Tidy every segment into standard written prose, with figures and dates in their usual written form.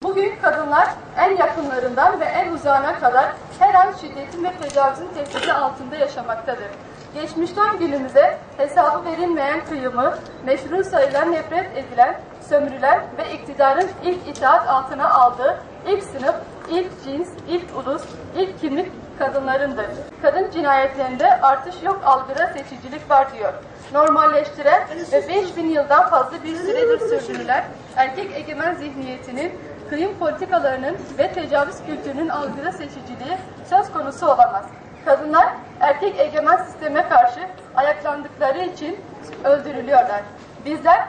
Bugün kadınlar en yakınlarından ve en uzağına kadar her an şiddetin ve tecavüzün tehdidi altında yaşamaktadır. Geçmişten günümüze hesabı verilmeyen kıyımı, meşru sayılan nefret edilen, sömürülen ve iktidarın ilk itaat altına aldığı ilk sınıf, ilk cins, ilk ulus, ilk kimlik kadınlarındır. Kadın cinayetlerinde artış yok, algıda seçicilik var diyor. Normalleştiren ve 5000 yıldan fazla bir süredir sürdürülen erkek egemen zihniyetinin, kıyım politikalarının ve tecavüz kültürünün algıda seçiciliği söz konusu olamaz. Kadınlar erkek egemen sisteme karşı ayaklandıkları için öldürülüyorlar. Bizler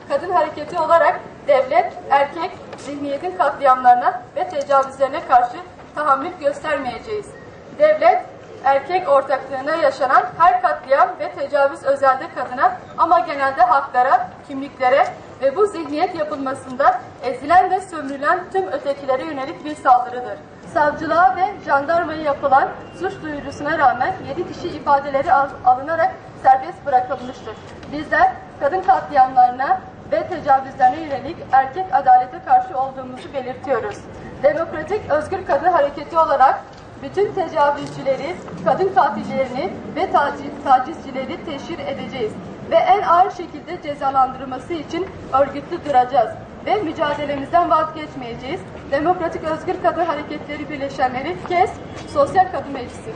kadın hareketi olarak devlet, erkek zihniyetin katliamlarına ve tecavüzlerine karşı tahammül göstermeyeceğiz. Devlet, erkek ortaklığına yaşanan her katliam ve tecavüz özelde kadına ama genelde haklara, kimliklere ve bu zihniyet yapılmasında ezilen ve sömürülen tüm ötekilere yönelik bir saldırıdır. Savcılığa ve jandarmaya yapılan suç duyurusuna rağmen 7 kişi ifadeleri alınarak serbest bırakılmıştır. Bizler kadın katliamlarına ve tecavüzlerine yönelik erkek adalete karşı olduğumuzu belirtiyoruz. Demokratik Özgür Kadın Hareketi olarak bütün tecavüzcüleri, kadın katillerini ve tacizcileri teşhir edeceğiz ve en ağır şekilde cezalandırılması için örgütlü duracağız ve mücadelemizden vazgeçmeyeceğiz. Demokratik Özgür Kadın Hareketleri Birleşenleri KES Sosyal Kadın Meclisi.